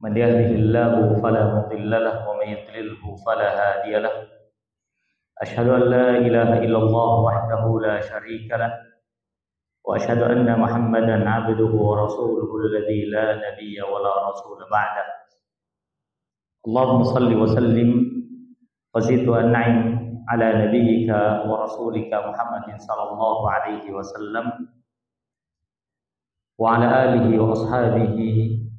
من يهده الله فلا مضل له ومن يضلله فلا هادي له أشهد أن لا إله إلا الله وحده لا شريك له وأشهد أن محمدا عبده ورسوله الذي لا نبي ولا رسول بعده اللهم صل وسلم وزد وأنعم على نبيك ورسولك محمد صلى الله عليه وسلم وعلى آله وأصحابه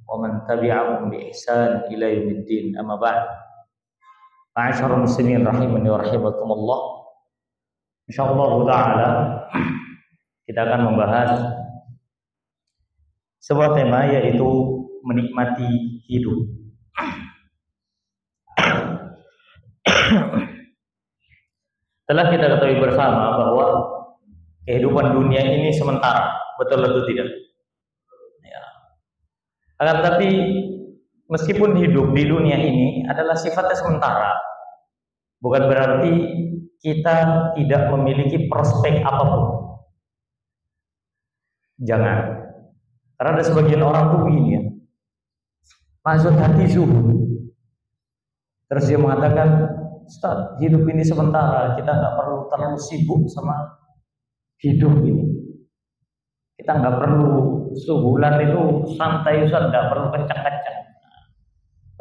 ومن تبعهم بإحسان إلى يوم الدين أما بعد Ma'asyiral muslimin rahimani wa rahimakumullah. Insyaallah taala kita akan membahas sebuah tema, yaitu menikmati hidup. Telah kita ketahui bersama bahwa kehidupan dunia ini sementara, betul atau tidak? Ya. Akan tetapi meskipun hidup di dunia ini adalah sifatnya sementara, bukan berarti kita tidak memiliki prospek apapun. Jangan. Karena ada sebagian orang tuh begini ya, maksud hati zuhud. Terus dia mengatakan, Ustaz, hidup ini sementara, kita nggak perlu terlalu sibuk sama hidup ini. Kita nggak perlu sebulan itu santai, Ustaz, nggak perlu kencang-kencang.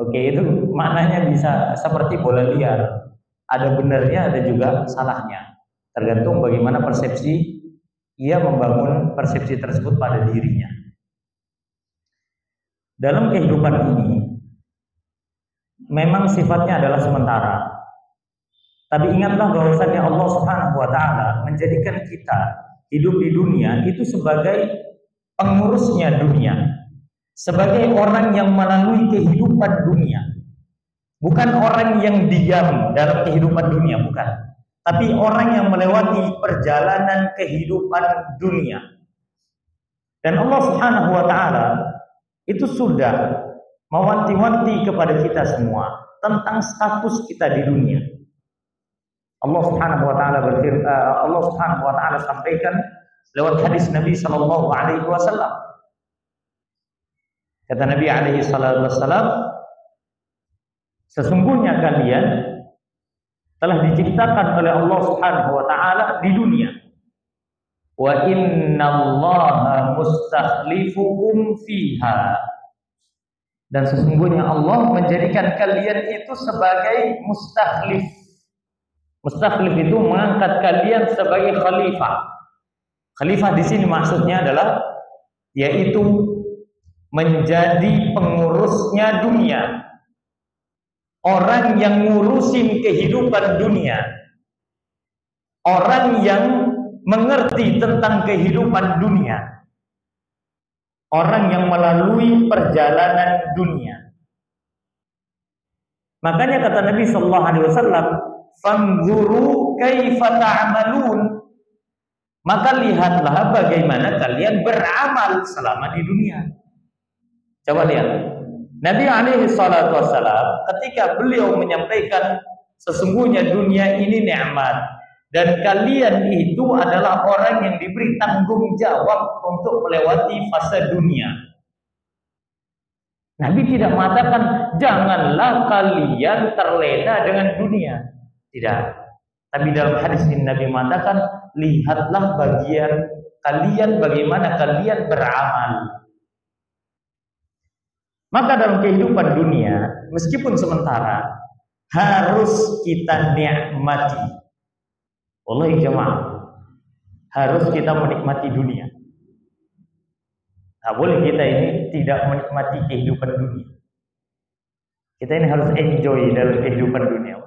Oke, itu maknanya bisa seperti bola liar. Ada benarnya, ada juga salahnya. Tergantung bagaimana persepsi ia membangun persepsi tersebut pada dirinya. Dalam kehidupan ini memang sifatnya adalah sementara. Tapi ingatlah bahwasannya Allah Subhanahu wa taala menjadikan kita hidup di dunia itu sebagai pengurusnya dunia, sebagai orang yang melalui kehidupan dunia, bukan orang yang diam dalam kehidupan dunia, bukan, tapi orang yang melewati perjalanan kehidupan dunia. Dan Allah Subhanahu wa taala itu sudah mewanti-wanti kepada kita semua tentang status kita di dunia. Allah Subhanahu wa taala Allah Subhanahu wa taala sampaikan lewat hadis Nabi sallallahu alaihi wasallam. Kata Nabi alaihi salatu wassalam, sesungguhnya kalian telah diciptakan oleh Allah Subhanahu wa taala di dunia. Wa innallaha mustakhlifukum fiha. Dan sesungguhnya Allah menjadikan kalian itu sebagai mustakhlif. Mustakhlif itu mengangkat kalian sebagai khalifah. Khalifah di sini maksudnya adalah yaitu menjadi pengurusnya dunia. Orang yang ngurusin kehidupan dunia. Orang yang mengerti tentang kehidupan dunia. Orang yang melalui perjalanan dunia. Makanya kata Nabi sallallahu alaihi wasallam, "Fanzuru kaifa ta'malun." Maka lihatlah bagaimana kalian beramal selama di dunia. Coba lihat. Nabi alaihi salatu wassalam ketika beliau menyampaikan sesungguhnya dunia ini nikmat dan kalian itu adalah orang yang diberi tanggung jawab untuk melewati fase dunia. Nabi tidak mengatakan janganlah kalian terlena dengan dunia. Tidak. Tapi dalam hadis ini Nabi mengatakan lihatlah bagian kalian bagaimana kalian beramal. Maka dalam kehidupan dunia, meskipun sementara, harus kita nikmati. Wallahi jemaah, harus kita menikmati dunia. Nah, boleh kita ini tidak menikmati kehidupan dunia. Kita ini harus enjoy dalam kehidupan dunia.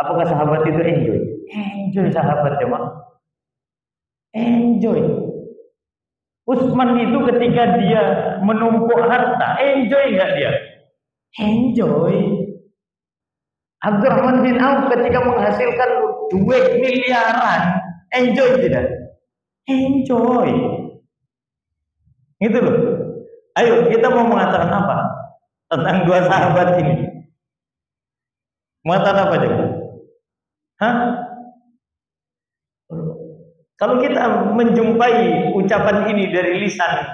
Apakah sahabat itu enjoy? Enjoy sahabat jemaah. Enjoy. Utsman itu ketika dia menumpuk harta, enjoy nggak dia? Enjoy. Abdurrahman bin Auf ketika menghasilkan duit miliaran, enjoy tidak? Enjoy. Gitu loh. Ayo kita mau mengatakan apa tentang dua sahabat ini? Mengatakan apa coba? Hah? Kalau kita menjumpai ucapan ini dari lisan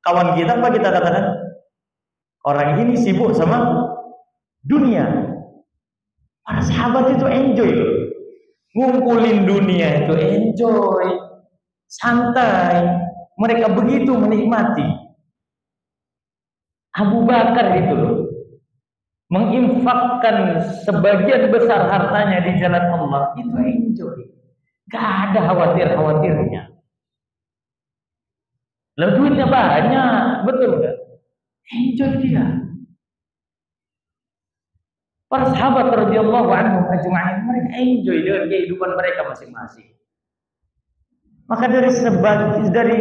kawan kita, apa kita katakan? Orang ini sibuk sama dunia. Para sahabat itu enjoy loh. Ngumpulin dunia itu enjoy, santai. Mereka begitu menikmati. Abu Bakar itu loh, menginfakkan sebagian besar hartanya di jalan Allah, itu enjoy. Gak ada khawatir-khawatirnya. Lalu duitnya banyak, betul gak? Enjoy dia. Para sahabat radhiyallahu anhum ajma'in, mereka enjoy dengan kehidupan mereka masing-masing. Maka dari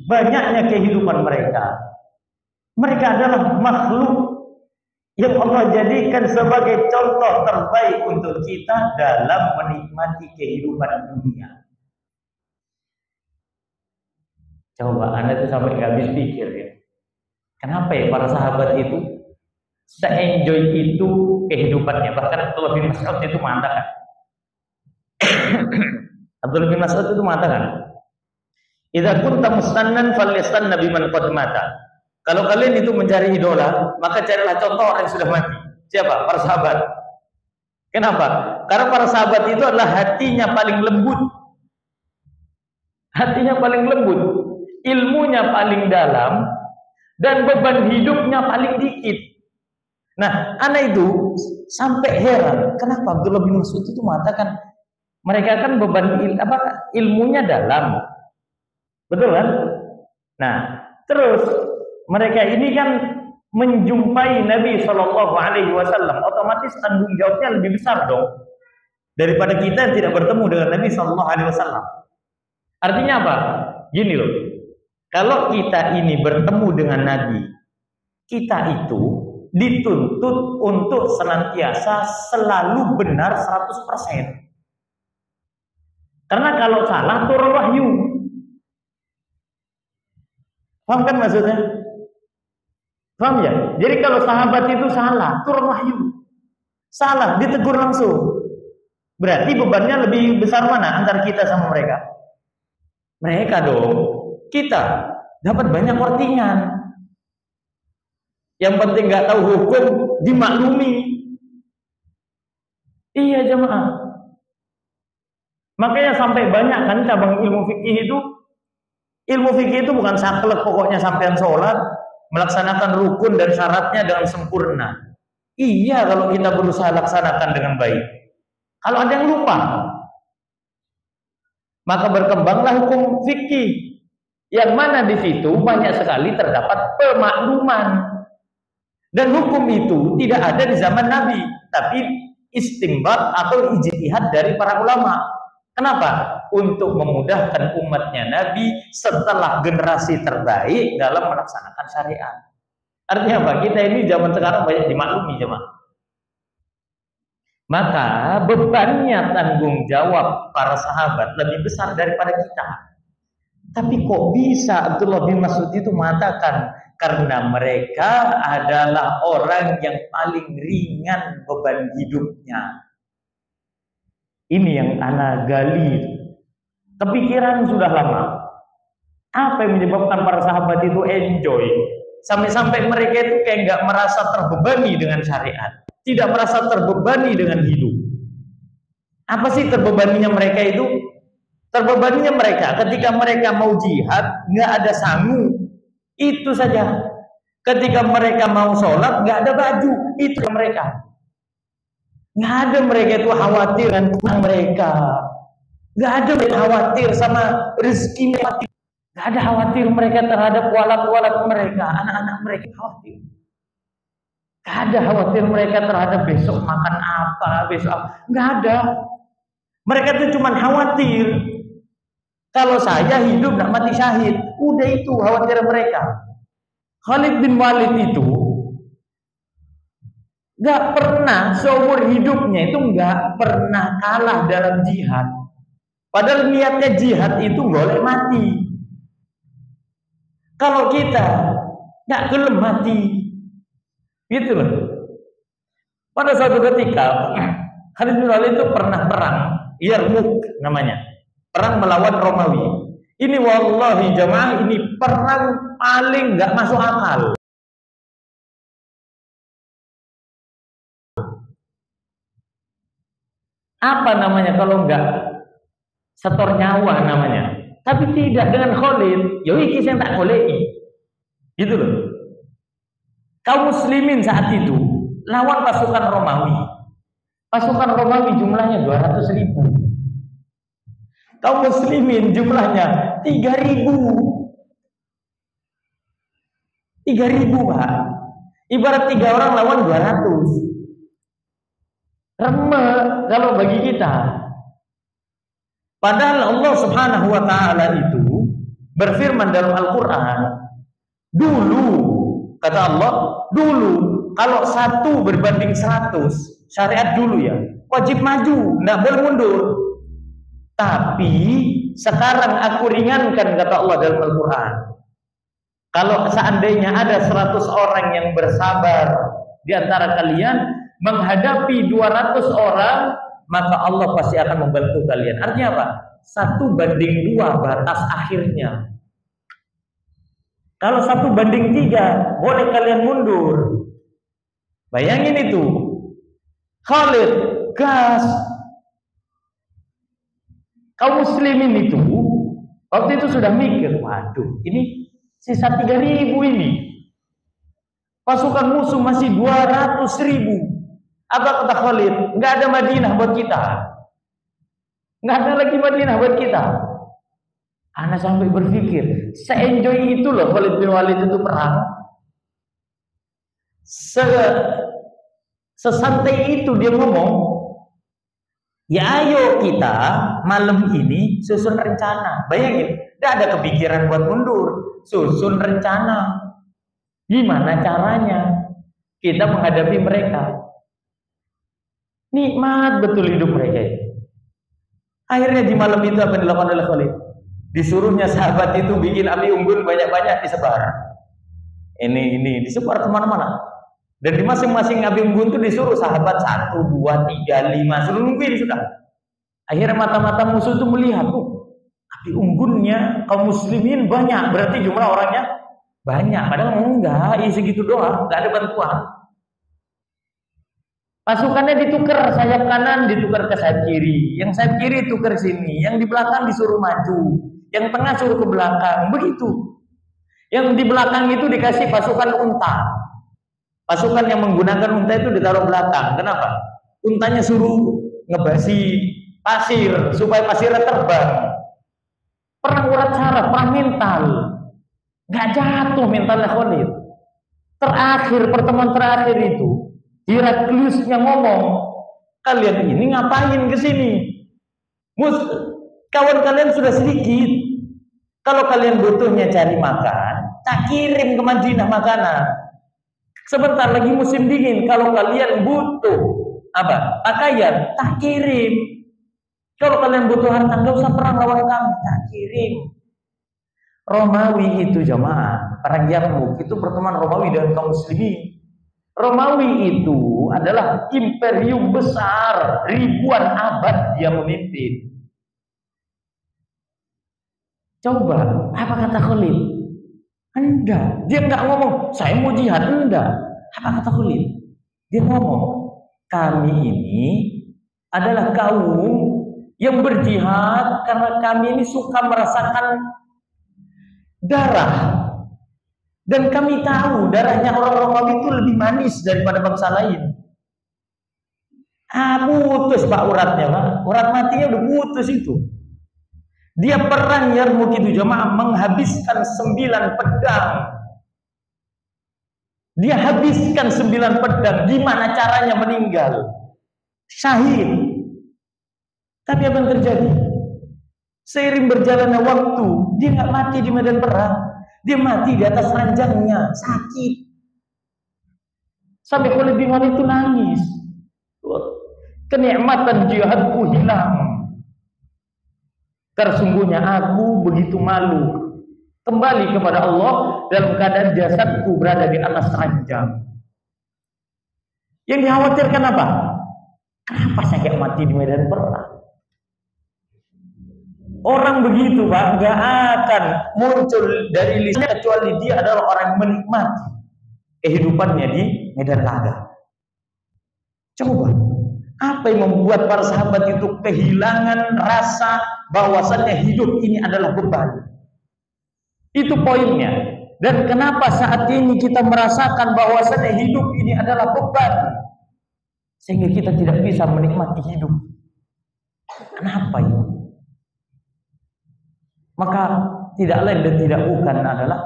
banyaknya kehidupan mereka adalah makhluk yang Allah jadikan sebagai contoh terbaik untuk kita dalam menikmati kehidupan dunia. Coba Anda tuh sampai nggak habis pikir ya. Kenapa ya para sahabat itu se-enjoy itu kehidupannya? Bahkan Abdullah bin Mas'ud itu mengatakan, Abdullah bin Mas'ud itu mengatakan, "Idza kunta mustannan falyastanna biman qad mata." Kalau kalian itu mencari idola, maka carilah contoh orang yang sudah mati. Siapa? Para sahabat. Kenapa? Karena para sahabat itu adalah hatinya paling lembut. Hatinya paling lembut, ilmunya paling dalam, dan beban hidupnya paling dikit. Nah, anak itu sampai heran, kenapa Abdullah bin Mas'ud itu mengatakan mereka kan ilmunya dalam. Betul kan? Nah, terus mereka ini kan menjumpai Nabi Shallallahu Alaihi Wasallam, otomatis tanggung jawabnya lebih besar dong daripada kita yang tidak bertemu dengan Nabi Shallallahu Alaihi Wasallam. Artinya apa? Gini loh, kalau kita ini bertemu dengan Nabi, kita itu dituntut untuk senantiasa selalu benar 100%. Karena kalau salah turun wahyu. Paham kan maksudnya? Paham ya? Jadi kalau sahabat itu salah, turun wahyu. Salah, ditegur langsung. Berarti bebannya lebih besar mana antara kita sama mereka? Mereka dong. Kita dapat banyak kortingan. Yang penting nggak tahu hukum, dimaklumi. Iya jemaah. Makanya sampai banyak kan cabang ilmu fikih itu. Ilmu fikih itu bukan saklek pokoknya sampean sholat, melaksanakan rukun dan syaratnya dengan sempurna. Iya kalau kita berusaha laksanakan dengan baik. Kalau ada yang lupa, maka berkembanglah hukum fikih. Yang mana di situ banyak sekali terdapat pemakluman. Dan hukum itu tidak ada di zaman Nabi, tapi istimbat atau ijtihad dari para ulama. Kenapa? Untuk memudahkan umatnya Nabi setelah generasi terbaik dalam melaksanakan syariat. Artinya apa? Kita ini zaman sekarang banyak dimaklumi jemaah. Maka bebannya tanggung jawab para sahabat lebih besar daripada kita. Tapi kok bisa Abdullah bin Mas'ud itu mengatakan karena mereka adalah orang yang paling ringan beban hidupnya. Ini yang ana gali. Kepikiran sudah lama. Apa yang menyebabkan para sahabat itu enjoy? Sampai-sampai mereka itu kayak nggak merasa terbebani dengan syariat. Tidak merasa terbebani dengan hidup. Apa sih terbebaninya mereka itu? Terbebaninya mereka ketika mereka mau jihad, nggak ada sangu. Itu saja. Ketika mereka mau sholat, nggak ada baju. Itu mereka. Nggak ada mereka itu khawatir dengan kurang mereka. Nggak ada mereka khawatir sama rezeki mereka. Nggak ada khawatir mereka terhadap walat-walat mereka, anak-anak mereka khawatir. Nggak ada khawatir mereka terhadap besok makan apa, besok apa. Nggak ada. Mereka itu cuma khawatir. Kalau saya hidup nggak mati syahid, udah itu khawatir mereka. Khalid bin Walid itu nggak pernah seumur hidupnya itu nggak pernah kalah dalam jihad. Padahal niatnya jihad itu boleh mati. Kalau kita nggak gelem mati, gitu loh. Pada suatu ketika Khalid bin Walid itu pernah perang, Yarmuk namanya, perang melawan Romawi. Ini wallahi jamaah ini perang paling nggak masuk akal. Apa namanya kalau enggak setor nyawa namanya? Tapi tidak dengan Khalid. Ya iki sing tak goleki. Gitu loh. Kaum muslimin saat itu lawan pasukan Romawi. Pasukan Romawi jumlahnya 200.000. Kaum muslimin jumlahnya 3.000. 3.000, Pak. Ibarat 3 orang lawan 200. Remeh kalau bagi kita. Padahal Allah Subhanahu wa taala itu berfirman dalam Al-Qur'an, dulu kata Allah, dulu kalau 1 berbanding 100, syariat dulu ya, wajib maju, enggak boleh mundur. Tapi sekarang aku ringankan kata Allah dalam Al-Qur'an. Kalau seandainya ada 100 orang yang bersabar di antara kalian menghadapi 200 orang, maka Allah pasti akan membantu kalian. Artinya apa? 1:2 batas akhirnya. Kalau 1:3 boleh kalian mundur. Bayangin itu. Khalid gas. Kaum muslimin itu waktu itu sudah mikir, waduh, ini sisa 3.000 ini. Pasukan musuh masih 200.000. Apa kata Khalid? Nggak ada Madinah buat kita. Nggak ada lagi Madinah buat kita. Ana sampai berpikir, se-enjoy itu loh Khalid bin Walid itu perang. Sesantai itu dia ngomong, ya ayo kita malam ini susun rencana. Bayangin, nggak ada kepikiran buat mundur. Susun rencana. Gimana caranya kita menghadapi mereka? Nikmat betul hidup mereka itu. Akhirnya di malam itu apa yang dilakukan oleh Khalid? Disuruhnya sahabat itu bikin api unggun banyak-banyak disebar. Ini disebar kemana-mana. Dan di masing-masing api unggun itu disuruh sahabat 1, 2, 3, 5 suruh nungguin sudah. Akhirnya mata-mata musuh itu melihat, api unggunnya kaum muslimin banyak, berarti jumlah orangnya banyak. Padahal enggak, segitu doang, enggak ada bantuan. Pasukannya ditukar, sayap kanan ditukar ke sayap kiri, yang sayap kiri tukar sini, yang di belakang disuruh maju, yang tengah suruh ke belakang, begitu. Yang di belakang itu dikasih pasukan unta. Pasukan yang menggunakan unta itu ditaruh belakang. Kenapa? Untanya suruh ngebasi pasir supaya pasirnya terbang. Perang urat saraf, perang mental. Nggak jatuh mentalnya Khalid. Terakhir, pertemuan terakhir itu Herakliusnya ngomong, kalian ini ngapain ke sini? Kawan kalian sudah sedikit. Kalau kalian butuhnya cari makan, tak kirim ke Madinah makanan. Sebentar lagi musim dingin. Kalau kalian butuh apa? Pakaian, tak kirim. Kalau kalian butuh harta, nggak usah perang lawan kami, tak kirim. Romawi itu jamaah, perang Yarmuk itu pertemuan Romawi dan kaum muslimin. Romawi itu adalah imperium besar, ribuan abad dia memimpin. Coba, apa kata Khalid? Enggak, dia enggak ngomong, saya mau jihad, enggak. Apa kata Khalid? Dia ngomong, kami ini adalah kaum yang berjihad karena kami ini suka merasakan darah. Dan kami tahu darahnya orang Romawi itu lebih manis daripada bangsa lain. Putus Pak uratnya, Pak. Urat matinya udah putus itu. Dia perang Yarmuk itu jamaah menghabiskan 9 pedang. Dia habiskan 9 pedang. Gimana caranya meninggal? Syahid. Tapi apa yang terjadi? Seiring berjalannya waktu, dia nggak mati di medan perang. Dia mati di atas ranjangnya, sakit. Sampai Khalid bin Walid itu nangis. Kenikmatan jihadku hilang. Tersungguhnya aku begitu malu. Kembali kepada Allah dalam keadaan jasadku berada di atas ranjang. Yang dikhawatirkan apa? Kenapa saya kayak mati di medan perang? Orang begitu Pak, gak akan muncul dari lisannya kecuali dia adalah orang yang menikmati kehidupannya di medan laga. Coba, Apa yang membuat para sahabat itu kehilangan rasa bahwasannya hidup ini adalah beban? Itu poinnya. Dan kenapa saat ini kita merasakan bahwasannya hidup ini adalah beban, sehingga kita tidak bisa menikmati hidup? Kenapa itu? Maka tidak lain dan tidak bukan adalah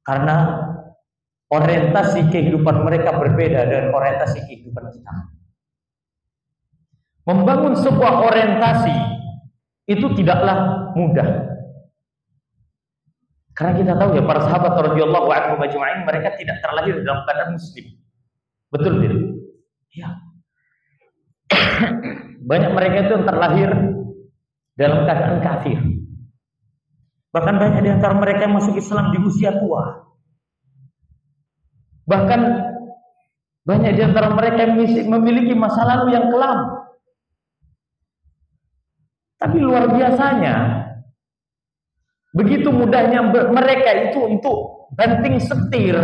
karena orientasi kehidupan mereka berbeda dengan orientasi kehidupan kita. Membangun sebuah orientasi itu tidaklah mudah. Karena kita tahu ya, para sahabat radhiyallahu anhum ajma'in, mereka tidak terlahir dalam keadaan muslim. Betul tidak? Ya. Banyak mereka itu yang terlahir dalam keadaan kafir. Bahkan banyak di antara mereka yang masuk Islam di usia tua. Bahkan banyak di antara mereka yang memiliki masa lalu yang kelam. Tapi luar biasanya, begitu mudahnya mereka itu untuk banting setir,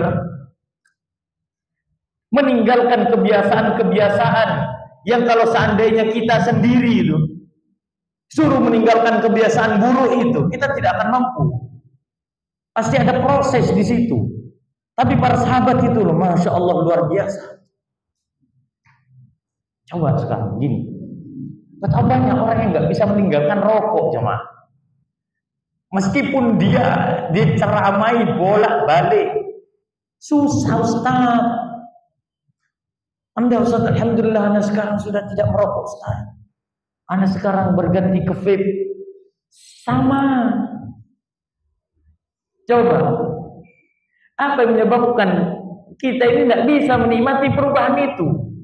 meninggalkan kebiasaan-kebiasaan yang kalau seandainya kita sendiri itu suruh meninggalkan kebiasaan buruk itu, kita tidak akan mampu. Pasti ada proses di situ. Tapi para sahabat itu loh, Masya Allah, luar biasa. Coba sekarang gini, betapa banyak orang yang nggak bisa meninggalkan rokok, jemaah. Meskipun dia diceramai bolak-balik, susah Ustaz. Anda Ustaz, alhamdulillah Anda sekarang sudah tidak merokok Ustaz. Anda sekarang berganti ke vape. Sama. Coba. Apa yang menyebabkan kita ini tidak bisa menikmati perubahan itu?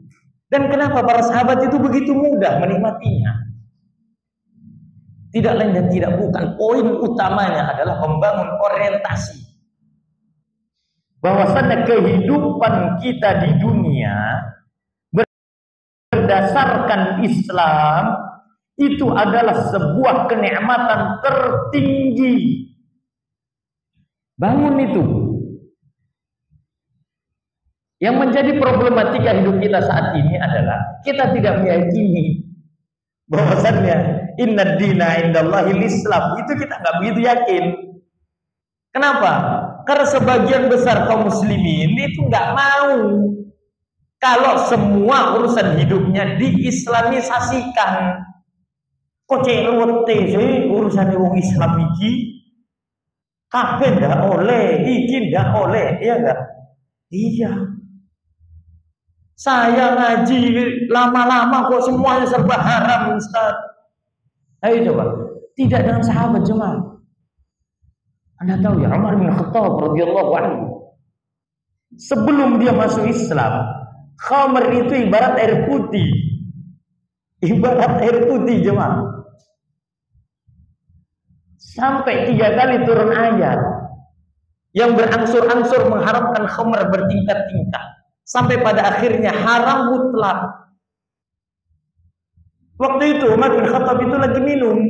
Dan kenapa para sahabat itu begitu mudah menikmatinya? Tidak lain dan tidak bukan, poin utamanya adalah membangun orientasi. Bahwasannya kehidupan kita di dunia berdasarkan Islam itu adalah sebuah kenikmatan tertinggi. Bangun itu. Yang menjadi problematika hidup kita saat ini adalah kita tidak meyakini bahwasannya inna dina indallahil Islam. Itu kita nggak begitu yakin. Kenapa? Karena sebagian besar kaum muslimin itu nggak mau kalau semua urusan hidupnya diislamisasikan. Kok celote sih urusan wong Islam iki? Kabeh ndak oleh, iki ndak oleh, iya enggak? Iya. Saya ngaji lama-lama kok semuanya serba haram, Ustaz. Ayo coba. Tidak dengan sahabat jemaah. Anda tahu ya, Umar bin Khattab radhiyallahu anhu, sebelum dia masuk Islam, khamr itu ibarat air putih. Ibarat air putih jemaah. Sampai 3 kali turun ayat yang berangsur-angsur mengharamkan khamr bertingkat-tingkat. Sampai pada akhirnya haram mutlak. Waktu itu Umar bin Khattab itu lagi minum.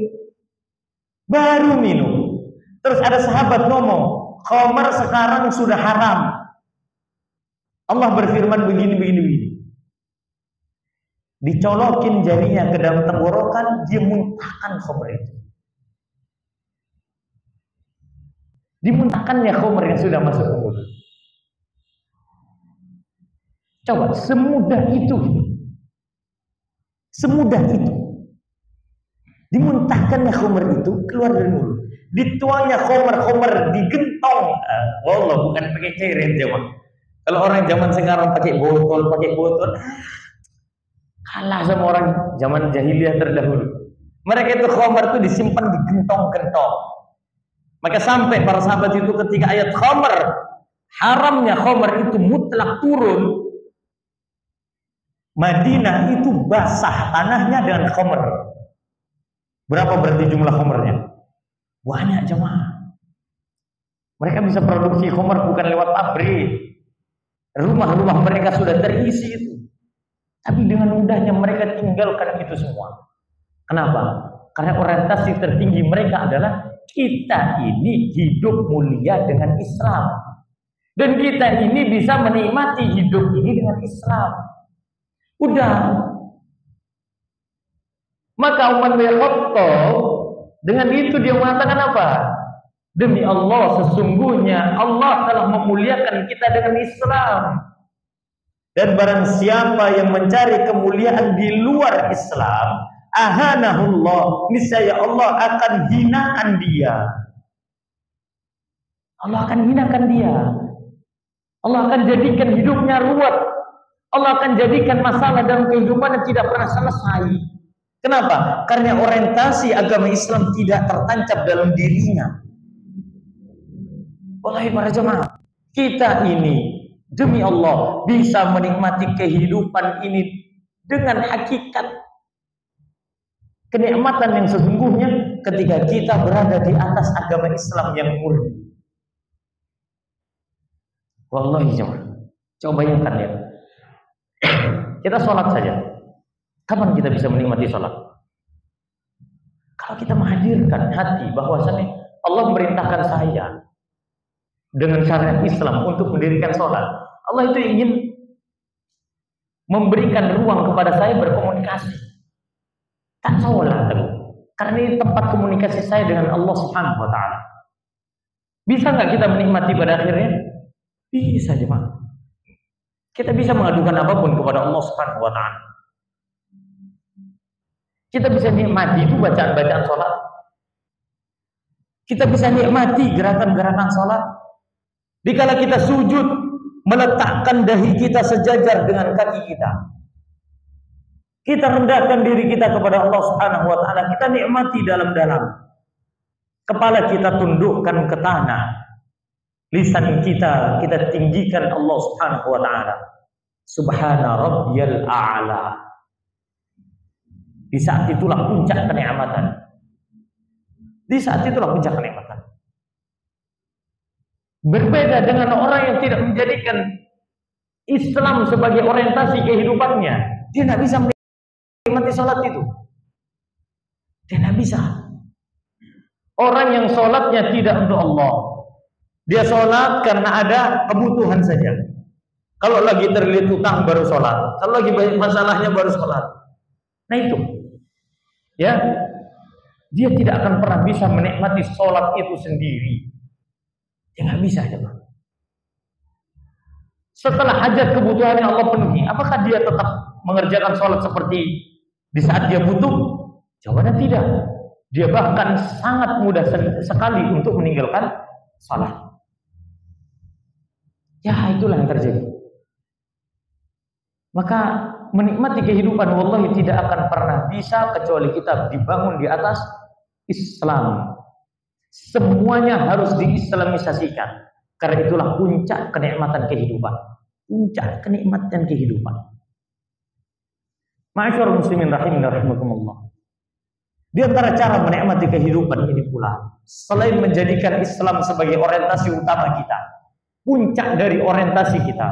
Baru minum. Terus ada sahabat ngomong, khamr sekarang sudah haram. Allah berfirman begini. Dicolokin jarinya ke dalam tenggorokan, dia muntahkan khamr itu. Dimuntahkannya khamr yang sudah masuk ke mulut. Coba, semudah itu. Semudah itu. Dimuntahkannya khamr itu keluar dari mulut. Dituangnya khamr digentong. Wallah, bukan pakai cairan jemaah. Kalau orang zaman sekarang pakai botol, kalah sama orang zaman jahiliyah terdahulu. Mereka itu khamr itu disimpan di gentong-gentong. Maka sampai para sahabat itu ketika ayat khamr, haramnya khamr itu mutlak turun, Madinah itu basah tanahnya dengan khamr. Berapa berarti jumlah khamrnya? Banyak jemaah. Mereka bisa produksi khamr bukan lewat pabrik. Rumah-rumah mereka sudah terisi itu. Tapi dengan mudahnya mereka tinggalkan itu semua. Kenapa? Karena orientasi tertinggi mereka adalah kita ini hidup mulia dengan Islam. Dan kita ini bisa menikmati hidup ini dengan Islam. Udah, Maka Umar bin Khattab dengan itu dia mengatakan apa? Demi Allah, sesungguhnya Allah telah memuliakan kita dengan Islam. Dan barang siapa yang mencari kemuliaan di luar Islam, ahanahullah, niscaya Allah akan hinakan dia. Allah akan hinakan dia. Allah akan jadikan hidupnya ruwet. Allah akan jadikan masalah dalam kehidupannya tidak pernah selesai. Kenapa? Karena orientasi agama Islam tidak tertancap dalam dirinya. Wallahi para jemaah, kita ini demi Allah bisa menikmati kehidupan ini dengan hakikat kenikmatan yang sesungguhnya ketika kita berada di atas agama Islam yang murni. Wallahi jemaah, coba bayangkan ya. Kita sholat saja. Kapan kita bisa menikmati sholat? Kalau kita menghadirkan hati bahwasannya Allah memerintahkan saya dengan syariat Islam untuk mendirikan sholat. Allah itu ingin memberikan ruang kepada saya berkomunikasi. Tak sholat, karena ini tempat komunikasi saya dengan Allah Subhanahu Wa Taala. Bisa nggak kita menikmati pada akhirnya? Bisa, jemaah. Kita bisa mengadukan apapun kepada Allah Subhanahu Wa Taala. Kita bisa nikmati itu bacaan-bacaan sholat. Kita bisa nikmati gerakan-gerakan sholat. Dikala kita sujud, meletakkan dahi kita sejajar dengan kaki kita. Kita rendahkan diri kita kepada Allah Subhanahu Wa Taala. Kita nikmati dalam-dalam. Kepala kita tundukkan ke tanah. Lisan kita tinggikan Allah Subhanahu Wa Taala. Subhana rabbiyal a'la. Di saat itulah puncak kenikmatan. Di saat itulah puncak kenikmatan. Berbeda dengan orang yang tidak menjadikan Islam sebagai orientasi kehidupannya. Dia tidak bisa menikmati sholat itu. Dia tidak bisa. Orang yang sholatnya tidak untuk Allah. Dia sholat karena ada kebutuhan saja. Kalau lagi terlilit utang baru sholat. Kalau lagi banyak masalahnya baru sholat. Nah itu. Ya, dia tidak akan pernah bisa menikmati sholat itu sendiri. Dia nggak bisa, coba. Setelah hajat kebutuhannya Allah penuhi, apakah dia tetap mengerjakan sholat seperti di saat dia butuh? Jawabannya tidak. Dia bahkan sangat mudah sekali untuk meninggalkan sholat. Ya, itulah yang terjadi. Maka menikmati kehidupan wallahi tidak akan pernah bisa kecuali kita dibangun di atas Islam. Semuanya harus diislamisasikan. Karena itulah puncak kenikmatan kehidupan. Puncak kenikmatan kehidupan. Ma'asyiral muslimin rahimani rahimakumullah. Di antara cara menikmati kehidupan ini pula, selain menjadikan Islam sebagai orientasi utama kita, puncak dari orientasi kita,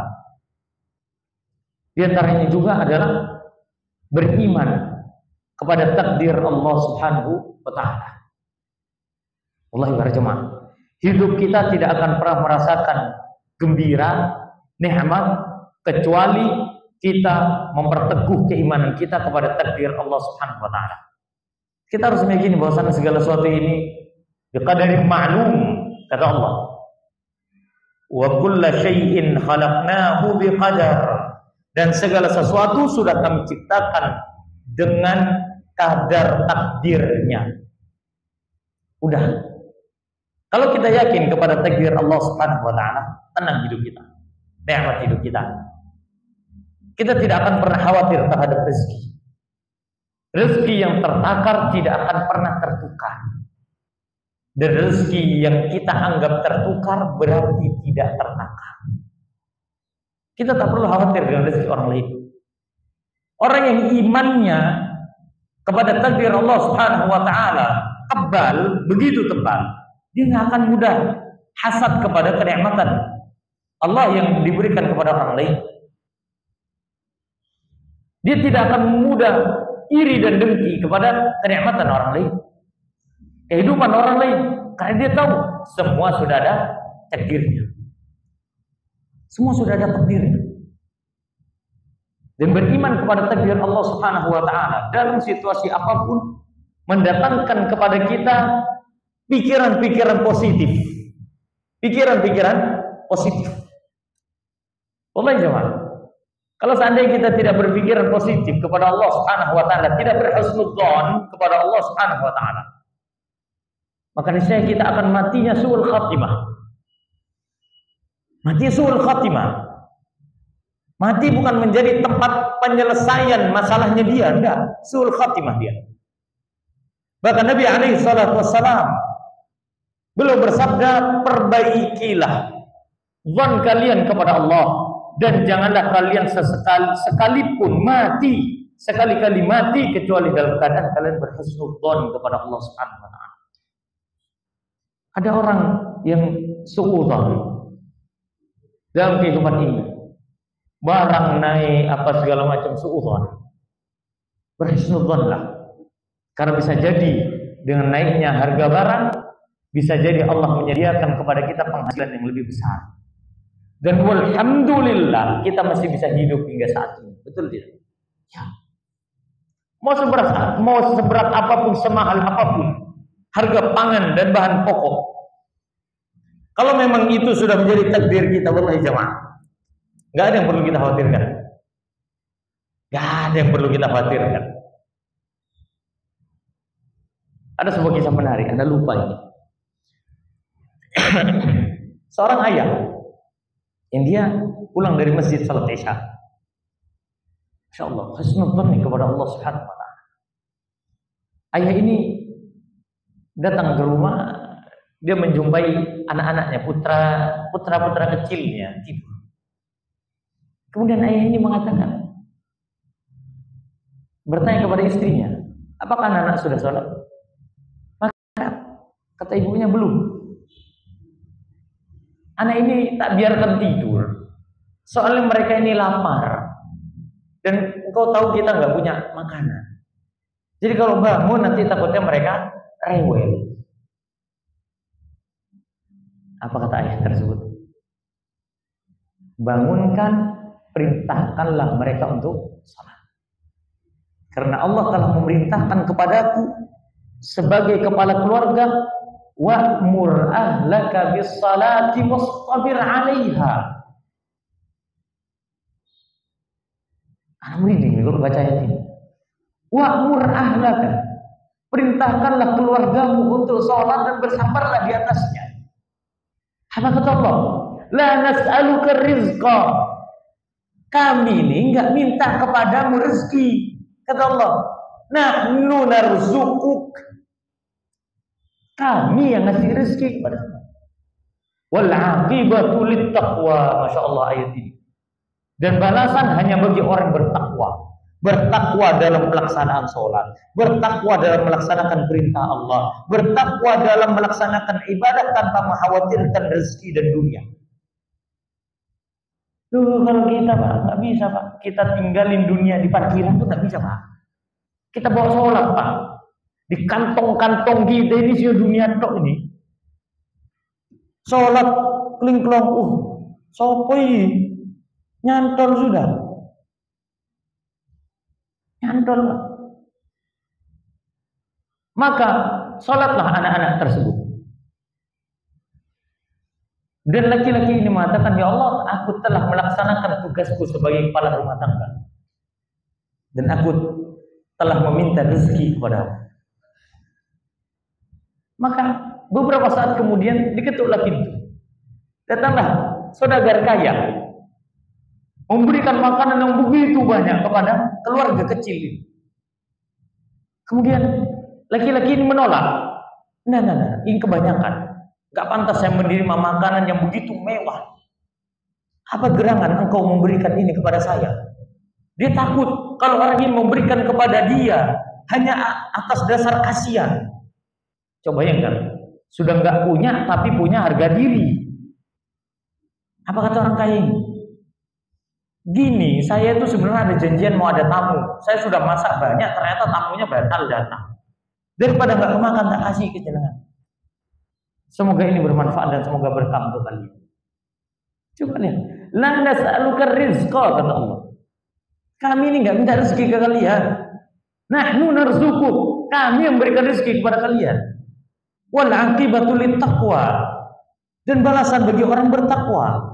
di antaranya juga adalah beriman kepada takdir Allah Subhanahu wa Ta'ala. Wallahi para jemaah, hidup kita tidak akan pernah merasakan gembira, nikmat kecuali kita memperteguh keimanan kita kepada takdir Allah Subhanahu wa Ta'ala. Kita harus meyakini bahwasanya segala sesuatu ini biqadarin ma'lum, kata Allah. Wa kulla syai'in khalaqnahu biqadar. Dan segala sesuatu sudah kami ciptakan dengan kadar takdirnya. Udah. Kalau kita yakin kepada takdir Allah Subhanahu wa Ta'ala, tenang hidup kita, nikmat hidup kita. Kita tidak akan pernah khawatir terhadap rezeki. Rezeki yang tertakar tidak akan pernah tertukar. Dan rezeki yang kita anggap tertukar berarti tidak tertakar. Kita tak perlu khawatir dengan rezeki orang lain. Orang yang imannya kepada takdir Allah Subhanahu wa Ta'ala tebal, begitu tebal, dia nggak akan mudah hasad kepada kenikmatan Allah yang diberikan kepada orang lain. Dia tidak akan mudah iri dan dengki kepada kenikmatan orang lain, kehidupan orang lain, karena dia tahu semua sudah ada takdirnya. Semua sudah ada takdirnya. dan beriman kepada takdir Allah Subhanahu wa taala dalam situasi apapun mendatangkan kepada kita pikiran-pikiran positif. Pikiran-pikiran positif. Wallahi jemaah. Kalau seandainya kita tidak berpikiran positif kepada Allah Subhanahu wa taala, tidak berhusnudzon kepada Allah Subhanahu wa taala, maka niscaya kita akan matinya suul khatimah. Mati suul khatimah. Mati bukan menjadi tempat penyelesaian masalahnya dia, enggak, suul khatimah dia. Bahkan Nabi alaihi salatu wassalam beliau bersabda, perbaikilah zon kalian kepada Allah dan janganlah kalian sekalipun mati, sekali-kali mati kecuali dalam keadaan kalian berhusnudzon kepada Allah Subhanahu wa taala. Ada orang yang suudzon dalam kehidupan ini. Barang naik apa segala macam suudzon. Berhusnudzonlah. Karena bisa jadi dengan naiknya harga barang bisa jadi Allah menyediakan kepada kita penghasilan yang lebih besar. Dan walhamdulillah kita masih bisa hidup hingga saat ini. Betul tidak? Ya. Mau seberat apapun, semahal apapun harga pangan dan bahan pokok, kalau memang itu sudah menjadi takdir kita, wallahi jamaah, nggak ada yang perlu kita khawatirkan. Nggak ada yang perlu kita khawatirkan. Ada sebuah kisah menarik, Anda lupa ini. Seorang ayah yang dia pulang dari masjid salat Isya. Masya Allah, husnudzon kepada Allah Subhanahu wa taala. Ayah ini datang ke rumah, dia menjumpai anak-anaknya, putra-putra kecilnya tidur. Kemudian ayah ini mengatakan, bertanya kepada istrinya, apakah anak-anak sudah sholat? Maka kata ibunya belum. Anak ini tak biarkan tidur, soalnya mereka ini lapar dan engkau tahu kita nggak punya makanan. Jadi kalau bangun nanti takutnya mereka rewel. Apa kata ayah tersebut? Bangunkan, perintahkanlah mereka untuk salat. Karena Allah telah memerintahkan kepadaku sebagai kepala keluarga, wa'mur ahlaka bis-salati wastabir 'alaiha. Anak merinding kalau baca ayat ini. Wa'mur ahlaka, perintahkanlah keluargamu untuk sholat dan bersabarlah di atasnya. Apa kata Allah? La nas'aluka rizqa. Kami ini enggak minta kepadamu rezeki. Kata Allah, nahnu narzuquk. Kami yang ngasih rezeki kepadamu. Wal 'aqibatu littaqwa. Masya Allah ayat ini. Dan balasan hanya bagi orang bertakwa. Bertakwa dalam pelaksanaan sholat, bertakwa dalam melaksanakan perintah Allah, bertakwa dalam melaksanakan ibadah tanpa mengkhawatirkan rezeki dan dunia. Tuh kalau kita Pak, nggak bisa Pak, kita tinggalin dunia di parkiran tuh nggak bisa Pak. Kita bawa sholat Pak, di kantong-kantong kita ini sih dunia tok ini. Sholat kelingklong, sopoi nyantol sudah. Nyantol. Maka sholatlah anak-anak tersebut. Dan laki-laki ini mengatakan, ya Allah, aku telah melaksanakan tugasku sebagai kepala rumah tangga. Dan aku telah meminta rezeki kepadamu. Maka beberapa saat kemudian diketuklah pintu. Datanglah saudagar kaya, memberikan makanan yang begitu banyak kepada keluarga kecil ini. Kemudian laki-laki ini menolak. Nah, ini kebanyakan. Gak pantas saya menerima makanan yang begitu mewah. Apa gerangan engkau memberikan ini kepada saya? Dia takut kalau orang ini memberikan kepada dia hanya atas dasar kasihan. Coba bayangkan, sudah nggak punya tapi punya harga diri. Apa kata orang kaya ini? Gini, saya itu sebenarnya ada janjian mau ada tamu. Saya sudah masak banyak, ternyata tamunya batal datang. Daripada nggak kemakan, tak kasih ke jenengan. Semoga ini bermanfaat dan semoga berkah untuk kalian. Coba lihat, la nas'aluka rizqa, kata Allah. Kami ini nggak minta rezeki ke kalian. Nahnu narzuquk, kami yang memberikan rezeki kepada kalian. Wal aqibatu littaqwa, dan balasan bagi orang bertakwa.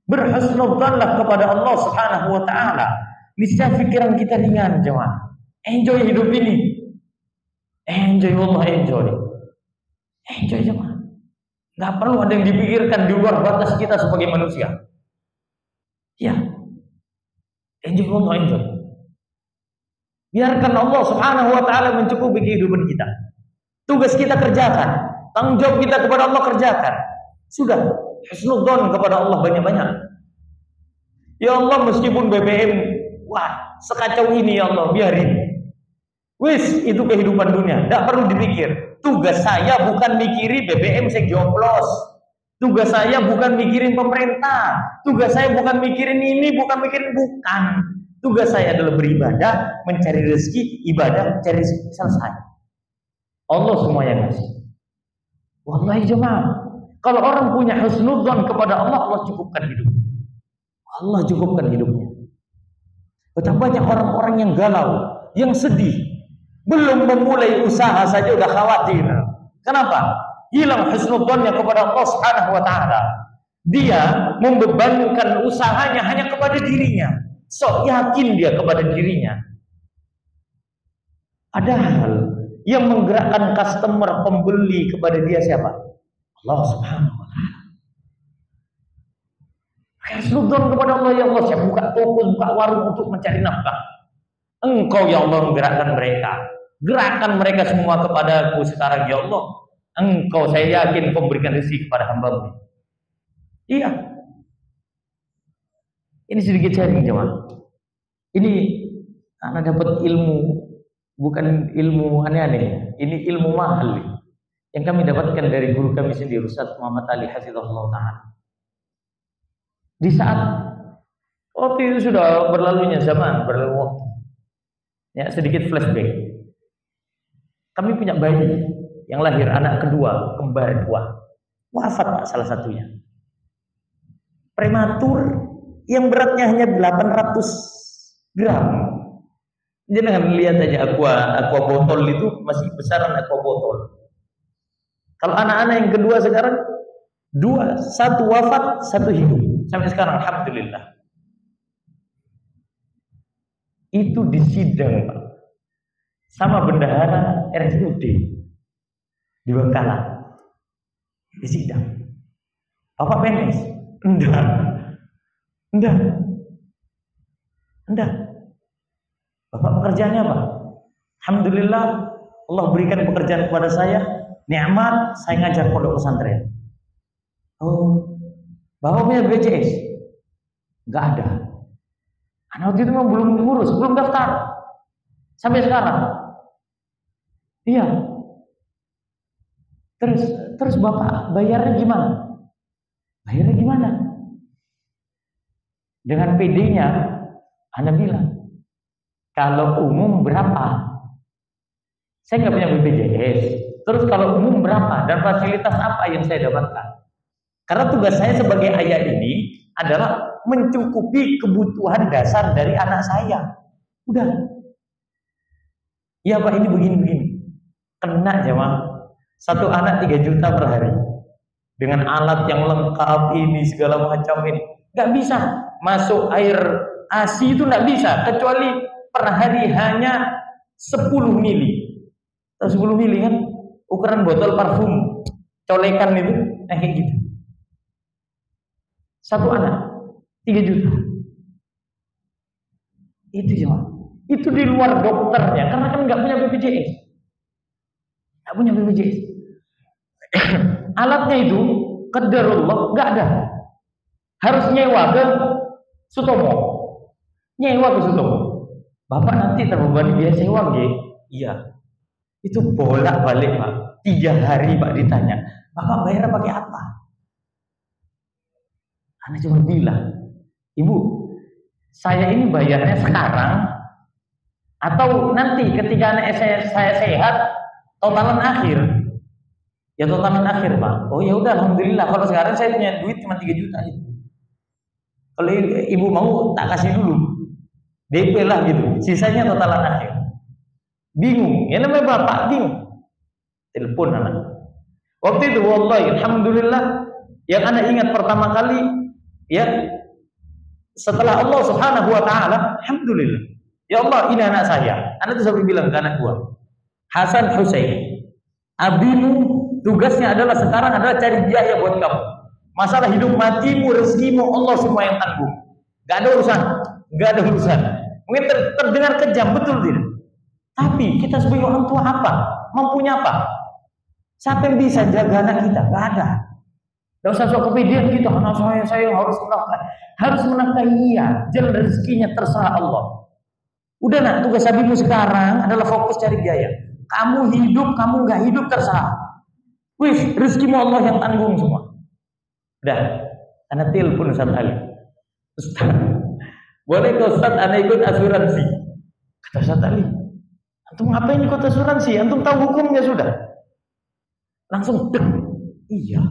Berhusnudzanlah kepada Allah Subhanahu wa taala. Niscaya pikiran kita ringan, jemaah. Enjoy hidup ini. Enjoy, Allah enjoy. Enjoy, jemaah. Enggak perlu ada yang dipikirkan di luar batas kita sebagai manusia. Ya. Enjoy, Allah enjoy. Biarkan Allah Subhanahu wa taala mencukupi kehidupan kita. Tugas kita kerjakan, tanggung jawab kita kepada Allah kerjakan. Sudah, husnudzon kepada Allah banyak-banyak. Ya Allah, meskipun BBM wah sekacau ini ya Allah, biarin. Wis, itu kehidupan dunia, tidak perlu dipikir. Tugas saya bukan mikiri BBM saya joplos. Tugas saya bukan mikirin pemerintah. Tugas saya bukan mikirin ini, bukan. Tugas saya adalah beribadah, mencari rezeki, ibadah, cari rezeki, selesai. Allah semua yang ngasih. Wallahi jemaah, kalau orang punya husnudzon kepada Allah, Allah cukupkan hidupnya. Allah cukupkan hidupnya. Betapa banyak orang-orang yang galau, yang sedih, belum memulai usaha saja udah khawatir. Kenapa? Hilang husnudzonnya kepada Allah Subhanahu wa taala. Dia membebankan usahanya hanya kepada dirinya. Sok yakin dia kepada dirinya. Padahal yang menggerakkan customer, pembeli kepada dia siapa? Allah Subhanahu wa taala. Husnudzon kepada Allah, ya Allah, saya buka toko, buka warung untuk mencari nafkah. Engkau ya Allah menggerakkan mereka. Gerakkan mereka semua kepadaku sekarang ya Allah. Engkau, saya yakin kau memberikan rezeki kepada hamba-Mu. Iya. Ini sedikit sharing jemaah. Ini anak dapat ilmu, bukan ilmu aneh-aneh. Ini ilmu mahal yang kami dapatkan dari guru kami sendiri, Ustaz Muhammad Ali Hafizahullah Ta'ala. Di saat waktu itu sudah berlalunya zaman, berlalu waktu. Ya, sedikit flashback. Kami punya bayi yang lahir, anak kedua, kembar dua. Wafat Pak salah satunya. Prematur yang beratnya hanya 800 gram. Jangan lihat aja aqua botol itu masih besaran aqua botol. Kalau anak-anak yang kedua sekarang dua, satu wafat, satu hidup. Sampai sekarang alhamdulillah. Itu di sidang Pak, sama bendahara RSUD di Bengkala, di sidang. Bapak PNS? Enggak. Bapak pekerjaannya apa? Alhamdulillah Allah berikan pekerjaan kepada saya, nikmat, saya ngajar pondok pesantren. Oh, Bapak punya BPJS? Enggak ada. Anak waktu itu memang belum ngurus, belum daftar. Sampai sekarang. Iya. Terus Bapak bayarnya gimana? Bayarnya gimana? Dengan PD-nya, Anda bilang, kalau umum berapa? Saya nggak punya BPJS. Terus kalau umum berapa? Dan fasilitas apa yang saya dapatkan? Karena tugas saya sebagai ayah ini adalah mencukupi kebutuhan dasar dari anak saya. Udah. Iya Pak, ini begini-begini. Kena jemaah. Satu anak 3 juta per hari. Dengan alat yang lengkap ini, segala macam ini. Nggak bisa. Masuk air ASI itu nggak bisa. Kecuali per hari hanya 10 mili. Atau 10 mili kan? Ukuran botol parfum. Colekan itu. Nah kayak gitu. Satu anak 3 juta. Itu cuma. Itu di luar dokternya. Karena kan nggak punya BPJS. Nggak punya BPJS. Alatnya itu qadarullah nggak ada. Harus nyewa ke Sutomo. Nyewa ke Sutomo. Bapak nanti terbebani biaya sewa nggih? Iya. Itu bolak-balik Pak. 3 hari Pak ditanya. Bapak bayar pakai apa? Anak cuma bilang, Ibu, saya ini bayarnya sekarang atau nanti ketika anak saya sehat, totalan akhir. Ya totalan akhir Pak. Oh ya udah alhamdulillah, kalau sekarang saya punya duit cuma 3 juta itu. Kalau ibu mau tak kasih dulu, DP lah gitu, sisanya totalan akhir. Bingung, ya namanya bapak bingung. Telepon anak. Waktu itu wallahi alhamdulillah yang anak ingat pertama kali ya setelah Allah Subhanahu wa taala, alhamdulillah. Ya Allah, ini anak saya. Anak itu sampai bilang ke anak gua, Hasan Husain, abimu tugasnya adalah sekarang adalah cari biaya buat kamu. Masalah hidup matimu, rezekimu Allah semua yang tanggung. Gak ada urusan, gak ada urusan. Mungkin terdengar kejam, betul tidak? Tapi kita sebagai orang tua apa? Mampunya apa? Siapa yang bisa jaga anak kita? Gak ada. Gak usah sok kepedean gitu. Anak saya harus menafkahi. Harus menafkahi iya. Jalan rezekinya terserah Allah. Udah nak, tugas abimu sekarang adalah fokus cari biaya. Kamu hidup, kamu gak hidup terserah. Wih, rezekimu Allah yang tanggung semua. Udah, anak telepon Ustaz Ali. Ustaz, boleh ke Ustaz anak ikut asuransi? Kata Ustaz Ali, antum ngapain ikut asuransi? Antum tahu hukumnya sudah? Langsung dek. Iya.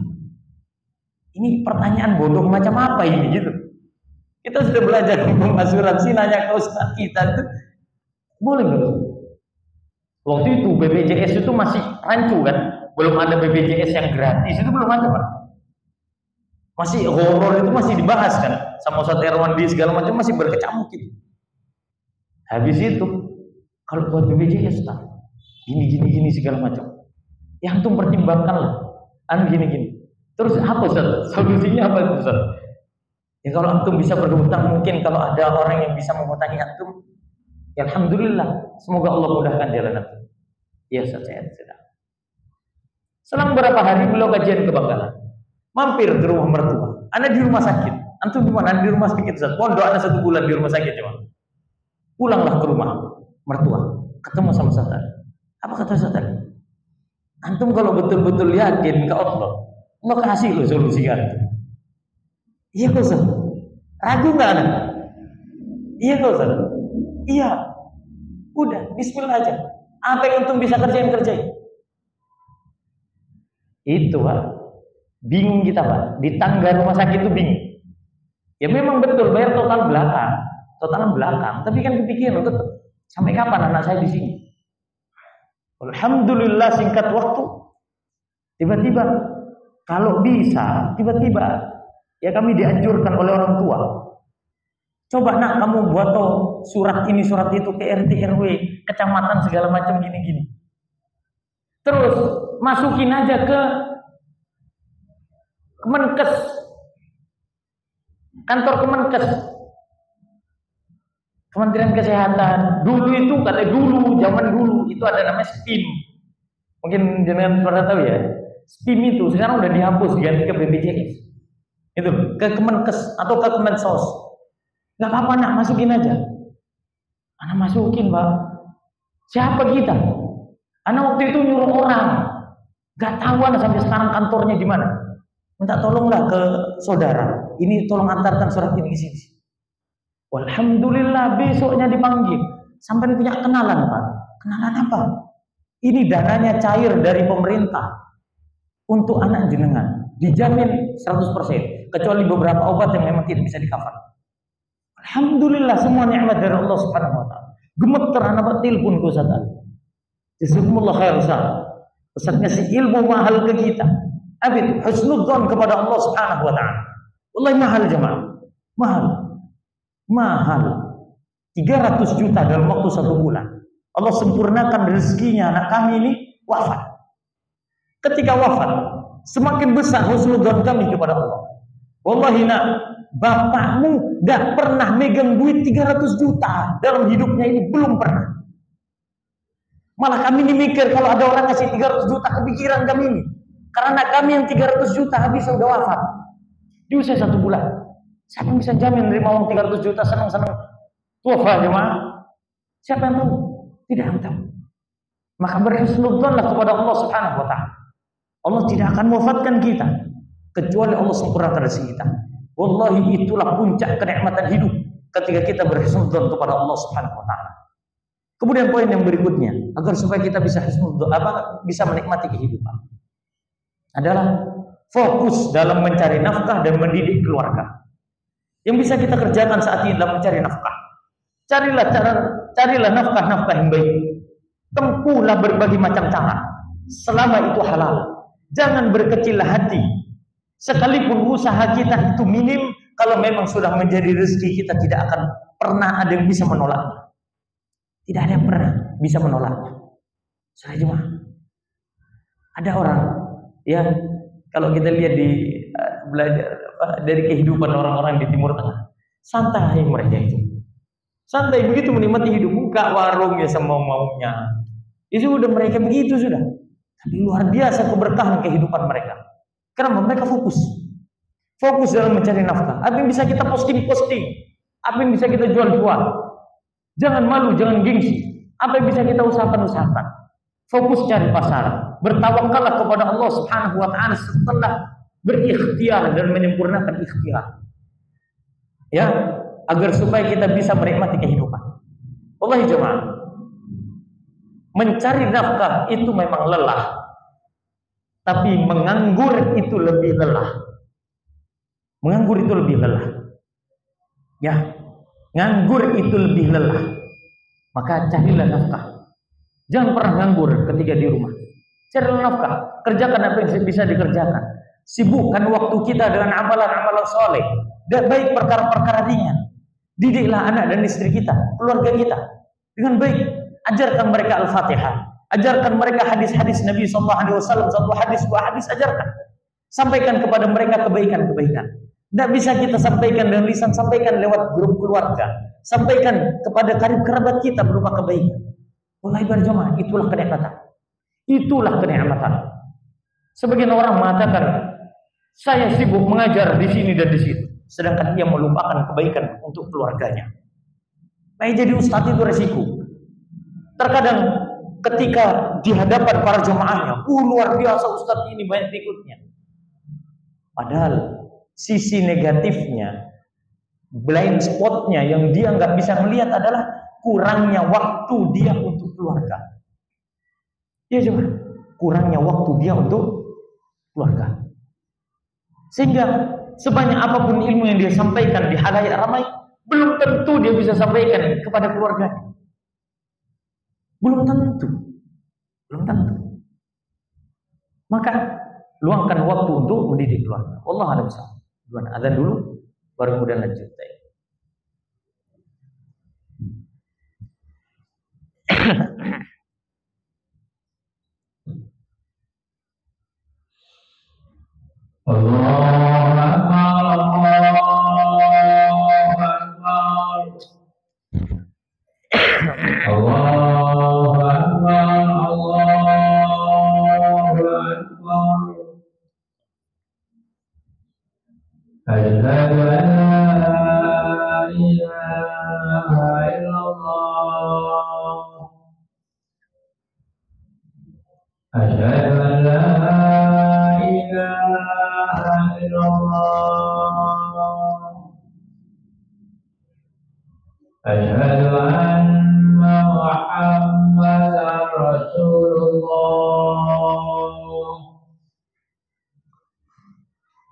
Ini pertanyaan bodoh macam apa ini gitu. Kita sudah belajar hukum asuransi, nanya ke Ustaz kita itu boleh nggak? Waktu itu BPJS itu masih rancu kan, belum ada BPJS yang gratis, itu belum ada Pak. Masih horor itu masih dibahas kan, sama Ustaz Erwandi segala macam masih berkecamuk gitu. Habis itu kalau buat BPJS tak gini segala macam, yang antum pertimbangkan lah, gini. Terus apa Ustaz? Solusinya apa itu Ustaz? Ya kalau antum bisa berhutang, mungkin kalau ada orang yang bisa menghutangi antum, ya alhamdulillah, semoga Allah mudahkan jalan antum. Ya Ustaz, saya sedang. Selang berapa hari beliau kajian ke Bangkalan, mampir ke rumah mertua. Anak di rumah sakit. Antum di mana? Di rumah sakit Ustaz. Pondok anak 1 bulan di rumah sakit cuma. Pulanglah ke rumah mertua, ketemu sama Ustaz. Apa kata Ustaz? Antum kalau betul-betul yakin ke Allah kasih lo solusi kan? Iya kok Ustaz. Ragu nggak anak? Iya kok Ustaz. Iya. Udah, bismillah aja. Apa yang antum bisa kerjain. Itu Pak. Bingung kita Pak. Di tangga rumah sakit itu bingung. Ya memang betul bayar totalan belakang. Tapi kan kepikiran tetap sampai kapan anak saya di sini? Alhamdulillah singkat waktu. Tiba-tiba kalau bisa, ya kami dianjurkan oleh orang tua. Coba nak kamu buat surat ini surat itu ke RT RW, kecamatan segala macam gini. Terus masukin aja ke Kemenkes, kantor Kemenkes, Kementerian Kesehatan. Zaman dulu itu ada namanya SPIM. Mungkin jangan pernah tahu ya. SPIM itu sekarang udah dihapus, diganti ke BPJS. Itu ke Kemenkes atau ke Kemensos. Gak apa-apa nak, masukin aja. Anak masukin Pak. Siapa kita? Anak waktu itu nyuruh orang. Gak tahu anak sampai sekarang kantornya di mana. Minta tolonglah ke saudara. Ini tolong antarkan surat ini ke sini. Alhamdulillah besoknya dipanggil. Sampai punya kenalan Pak. Kenalan apa? Ini dananya cair dari pemerintah untuk anak jenengan. Dijamin 100%. Kecuali beberapa obat yang memang tidak bisa di-cover. Alhamdulillah semua nikmat dari Allah Subhanahu wa taala. Gemeter anak telepon ke Ustaz Ali. Jazakumullah khair Ustaz. Ustaz ngasih ilmu mahal ke kita. Abid husnudzon kepada Allah Subhanahu wa taala. Wallahi mahal jemaah. Mahal. 300 juta dalam waktu 1 bulan. Allah sempurnakan rezekinya anak kami ini wafat. Ketika wafat, semakin besar husnudzon kami kepada Allah. Wallahi nak, bapakmu gak pernah megang duit 300 juta dalam hidupnya ini, belum pernah. Malah kami ini mikir kalau ada orang ngasih 300 juta, kepikiran kami ini. Karena kami yang 300 juta habis sudah wafat di usia 1 bulan. Siapa yang bisa jamin nerima uang 300 juta senang-senang wafat jemaah? Siapa yang tahu? Tidak yang tahu. Maka berhusnudzonlah kepada Allah Subhanahu wa taala. Allah tidak akan mewafatkan kita kecuali Allah sempurnakan rezeki kita. Wallahi itulah puncak kenikmatan hidup ketika kita berhusnudzon kepada Allah Subhanahu wa taala. Kemudian poin yang berikutnya, agar supaya kita bisa bisa menikmati kehidupan, adalah fokus dalam mencari nafkah dan mendidik keluarga. Yang bisa kita kerjakan saat ini adalah mencari nafkah. Carilah nafkah-nafkah yang baik. Tempuhlah berbagai macam cara, selama itu halal. Jangan berkecil hati. Sekalipun usaha kita itu minim, kalau memang sudah menjadi rezeki kita, tidak akan pernah ada yang bisa menolaknya. Tidak ada yang pernah bisa menolaknya. Saya cuma ada orang, ya, kalau kita lihat di belajar dari kehidupan orang-orang di Timur Tengah, santai mereka itu. Santai begitu menikmati hidup, buka warung ya semau maunya. Itu udah mereka begitu sudah. Tapi luar biasa keberkahan kehidupan mereka. Karena mereka fokus dalam mencari nafkah. Apa yang bisa kita posting, apa yang bisa kita jual. Jangan malu, jangan gengsi. Apa yang bisa kita usahakan. Fokus cari pasar. Bertawakallah kepada Allah Subhanahu wa taala setelah berikhtiar dan menyempurnakan ikhtiar. Ya, agar supaya kita bisa menikmati kehidupan. Wallahi jemaah, mencari nafkah itu memang lelah, tapi menganggur itu lebih lelah. Ya, nganggur itu lebih lelah. Maka carilah nafkah. Jangan pernah nganggur ketika di rumah. Carilah nafkah, kerjakan apa yang bisa dikerjakan. Sibukkan waktu kita dengan amalan-amalan soleh, dan baik perkara-perkara ringan. Didiklah anak dan istri kita, keluarga kita dengan baik. Ajarkan mereka Al-Fatihah, ajarkan mereka hadis-hadis Nabi SAW, satu hadis, dua hadis, ajarkan. Sampaikan kepada mereka kebaikan-kebaikan. Tidak bisa kita sampaikan dengan lisan, sampaikan lewat grup keluarga, sampaikan kepada karib kerabat kita berupa kebaikan. Wallahi berjamaah, itulah kenikmatan. Sebagian orang mengatakan, saya sibuk mengajar di sini dan di situ, sedangkan dia melupakan kebaikan untuk keluarganya. Nah, jadi ustadz itu resiko. Terkadang ketika di hadapan para jemaahnya, luar biasa ustadz ini banyak ikutnya. Padahal sisi negatifnya, blind spotnya yang dia nggak bisa melihat adalah kurangnya waktu dia untuk keluarga. Ya coba, kurangnya waktu dia untuk keluarga. Sehingga sebanyak apapun ilmu yang dia sampaikan di halayak ramai, belum tentu dia bisa sampaikan kepada keluarganya. Belum tentu. Maka luangkan waktu untuk mendidik keluarga. Allah a'lam bishawab. Azan dulu, baru kemudian lanjut. Allahu Akbar, Allahu Akbar, Allahu Akbar. Asyhadu an la ilaha illallah. Asyhadu an la ilaha illallah. Asyhadu anna Muhammadar Rasulullah.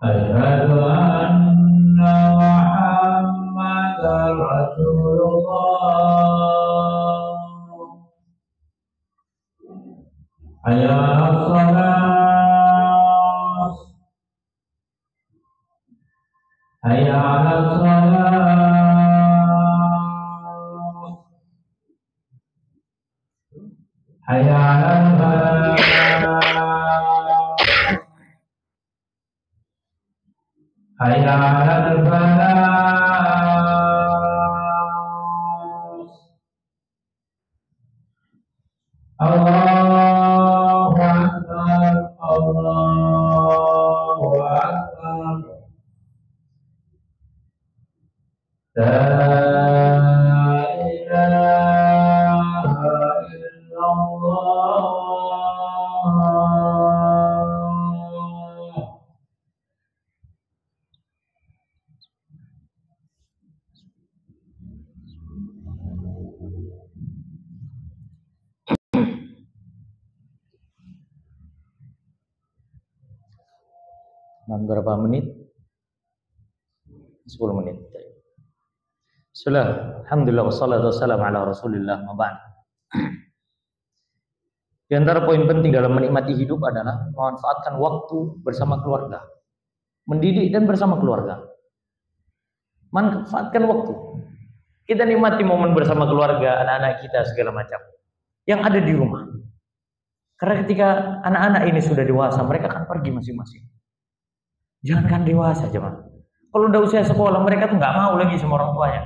Asyhadu anna Muhammadar Rasulullah. Hayya 'alas shalah. Hayya 'alas shalah. Hayya 'alal falah. Hayya 'alal falah. Allahu Akbar, Allahu Akbar. La ilaha illallah. Berapa menit? 10 menit. Bismillah, alhamdulillah wassalatu wassalamu ala Rasulillah ma ba'd. Di antara poin penting dalam menikmati hidup adalah memanfaatkan waktu bersama keluarga. Mendidik dan bersama keluarga. Manfaatkan waktu. Kita nikmati momen bersama keluarga, anak-anak kita segala macam yang ada di rumah. Karena ketika anak-anak ini sudah dewasa, mereka akan pergi masing-masing. Jangankan dewasa, jemaah. Kalau udah usia sekolah, mereka tuh nggak mau lagi sama orang tuanya.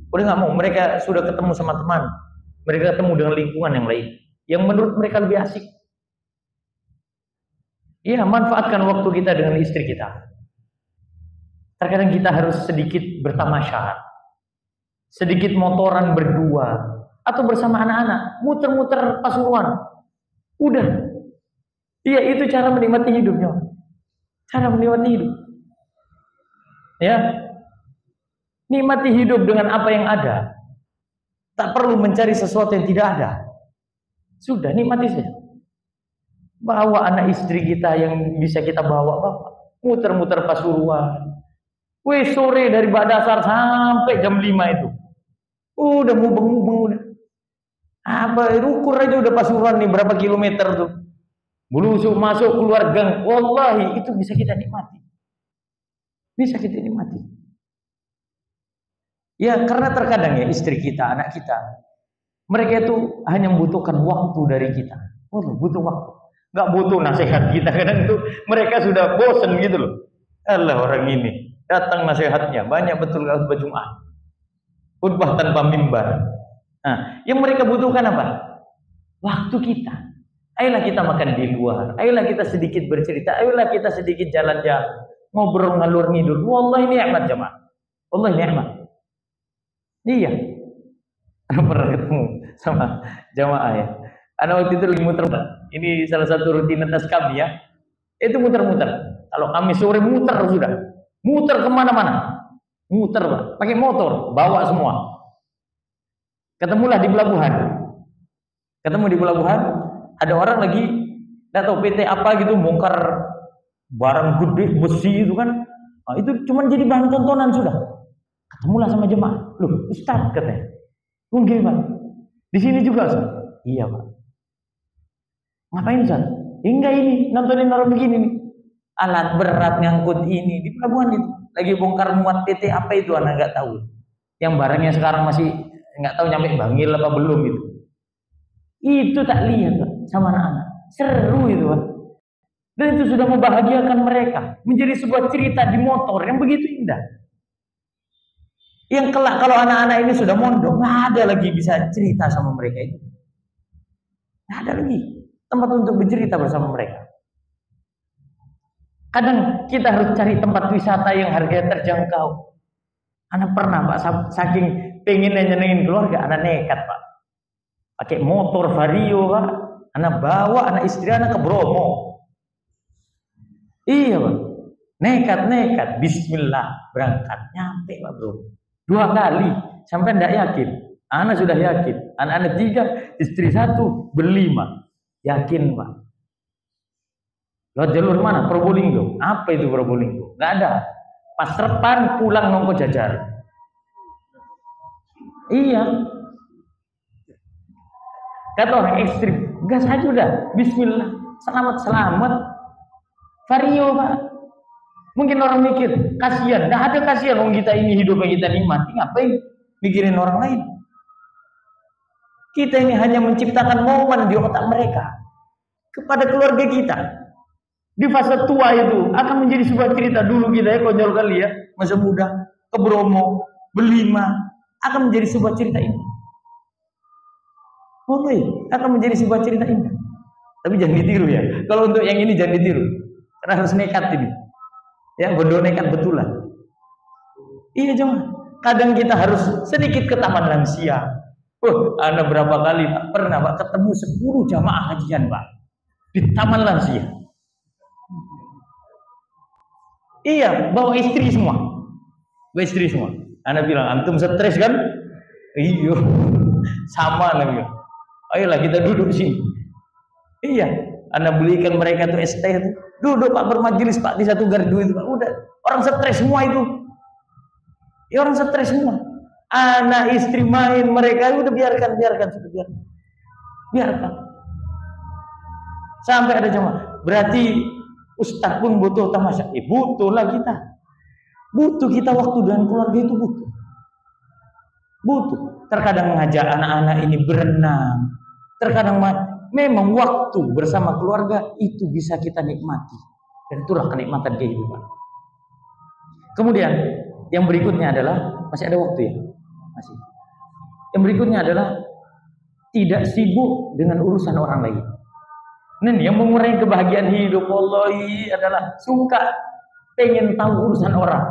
Udah nggak mau. Mereka sudah ketemu sama teman. Mereka ketemu dengan lingkungan yang lain, yang menurut mereka lebih asik. Iya, manfaatkan waktu kita dengan istri kita. Terkadang kita harus sedikit bertamasya, sedikit motoran berdua, atau bersama anak-anak, muter-muter Pasuruan. Udah. Iya, itu cara menikmati hidupnya. Cara menikmati hidup. Ya. Nikmati hidup dengan apa yang ada. Tak perlu mencari sesuatu yang tidak ada. Sudah, nikmati saja. Bawa anak istri kita yang bisa kita bawa. Muter-muter Pasuruan. Wih, sore dari Badasar sampai jam 5 itu. Udah mubeng-mubeng udah. Apa, ukur aja udah Pasuruan nih berapa kilometer tuh. Belusuk masuk keluar gang. Wallahi itu bisa kita nikmati. Bisa kita nikmati. Ya, karena terkadang ya istri kita, anak kita, mereka itu hanya membutuhkan waktu dari kita. Butuh waktu. Nggak butuh nasihat kita. Kadang itu mereka sudah bosan gitu loh. Allah, orang ini datang nasihatnya banyak betul khutbah Jumat. Khutbah tanpa mimbar. Nah, yang mereka butuhkan apa? Waktu kita. Ayolah kita makan di luar. Ayolah kita sedikit bercerita. Ayolah kita sedikit jalan-jalan. Ngobrol ngalur ngidul. Wallahi nikmat jemaah. Wallahi nikmat. Iya. Pernah ketemu sama jamaah ya. Anak waktu itu lagi muter-muter. Ini salah satu rutinitas kami ya. Itu muter-muter. Kalau kami sore muter sudah. Muter kemana-mana. Muter Pak. Pakai motor. Bawa semua. Ketemulah di pelabuhan. Ketemu di pelabuhan. Ada orang lagi, nggak tahu PT apa gitu, bongkar barang gede besi itu kan. Nah, itu cuma jadi bahan tontonan sudah. Ketemulah sama jemaah. Loh, Ustaz katanya. Mungkin Pak. Di sini juga Ustaz. Iya Pak. Ngapain Ustaz? Enggak ini, nontonin orang begini nih. Alat berat ngangkut ini di pelabuhan itu. Lagi bongkar muat PT apa itu anak nggak tahu. Yang barangnya sekarang masih nggak tahu nyampe Bangil apa belum itu. Itu tak lihat Pak, sama anak-anak. Seru itu Pak. Dan itu sudah membahagiakan mereka. Menjadi sebuah cerita di motor yang begitu indah. Yang kelak kalau anak-anak ini sudah mondok, nggak ada lagi bisa cerita sama mereka itu. Nggak ada lagi tempat untuk bercerita bersama mereka. Kadang kita harus cari tempat wisata yang harganya terjangkau. Anak pernah Pak, saking pengennya nyenengin keluarga, anak nekat Pak. Pakai motor Vario Pak. Anak bawa anak istri anak ke Bromo. Iya Pak. Nekat. Bismillah. Berangkat. Nyampe Pak Bro. 2 kali. Sampai tidak yakin. Anak sudah yakin. Anak-anak 3. Istri 1. Berlima. Yakin Pak. Lewat jalur mana? Probolinggo. Apa itu Probolinggo? Nggak ada. Pas Repan pulang nongko jajar. Iya. Kata orang ekstrim, gas aja udah, bismillah, selamat. Vario Pak. Mungkin orang mikir, kasihan, nggak ada kasihan, orang kita ini hidupnya kita nikmati, ngapain mikirin orang lain? Kita ini hanya menciptakan momen di otak mereka kepada keluarga kita. Di fase tua itu akan menjadi sebuah cerita. Dulu kita ya konyol kali ya, masa muda ke Bromo, berlima, akan menjadi sebuah cerita ini. Oke, akan menjadi sebuah cerita indah. Tapi jangan ditiru ya. Kalau untuk yang ini jangan ditiru. Karena harus nekat ini. Ya, bodoh nekat betulan. Iya, jangan. Kadang kita harus sedikit ke taman lansia. Anda berapa kali Pak pernah Pak ketemu 10 jamaah hajian Pak di taman lansia. Iya, bawa istri semua. Bawa istri semua. Anda bilang, antum stres kan? Iya. Sama Anda bilang. Ayolah kita duduk sini. Iya, Anda belikan mereka tuh es teh. Duduk Pak bermajelis Pak di satu gardu itu Pak. Udah, orang stres semua itu. Ya orang stres semua. Anak istri main, mereka udah biarkan, sudah biarkan. Sampai ada jemaah. Berarti ustaz pun butuh tamasya. Butuhlah kita. Butuh kita waktu dengan keluarga itu butuh. Terkadang mengajak anak-anak ini berenang. Terkadang memang waktu bersama keluarga itu bisa kita nikmati. Dan itulah kenikmatan kehidupan. Kemudian yang berikutnya adalah, masih ada waktu ya? Masih. Yang berikutnya adalah tidak sibuk dengan urusan orang lain. Nah, yang mengurangi kebahagiaan hidup wallahi adalah suka pengen tahu urusan orang.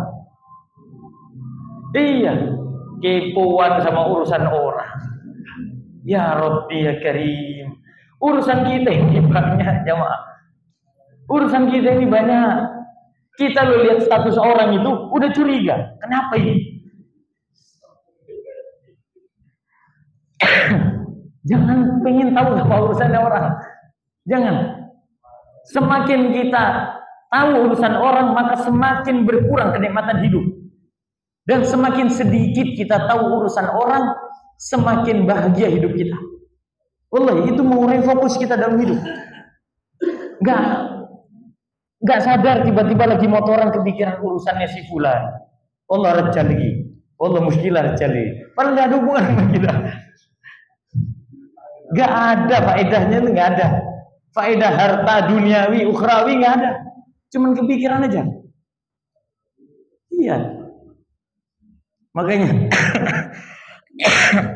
Iya, kepoan sama urusan orang. Ya Rabbi ya Karim. Urusan kita ini banyak jemaah. Urusan kita ini banyak. Kita lo lihat status orang itu udah curiga. Kenapa ini? Jangan pengen tahu apa urusan orang. Jangan. Semakin kita tahu urusan orang, maka semakin berkurang kenikmatan hidup. Dan semakin sedikit kita tahu urusan orang, semakin bahagia hidup kita. Wallahi itu mengurangi fokus kita dalam hidup. Gak sadar tiba-tiba lagi motoran kepikiran urusannya si fulan. Allah rajal lagi. Allah muskilah rajal lagi. Padahal gak ada hubungan sama kita. Gak ada faedahnya, itu gak ada. Faedah harta duniawi, ukhrawi gak ada. Cuman kepikiran aja. Iya. Makanya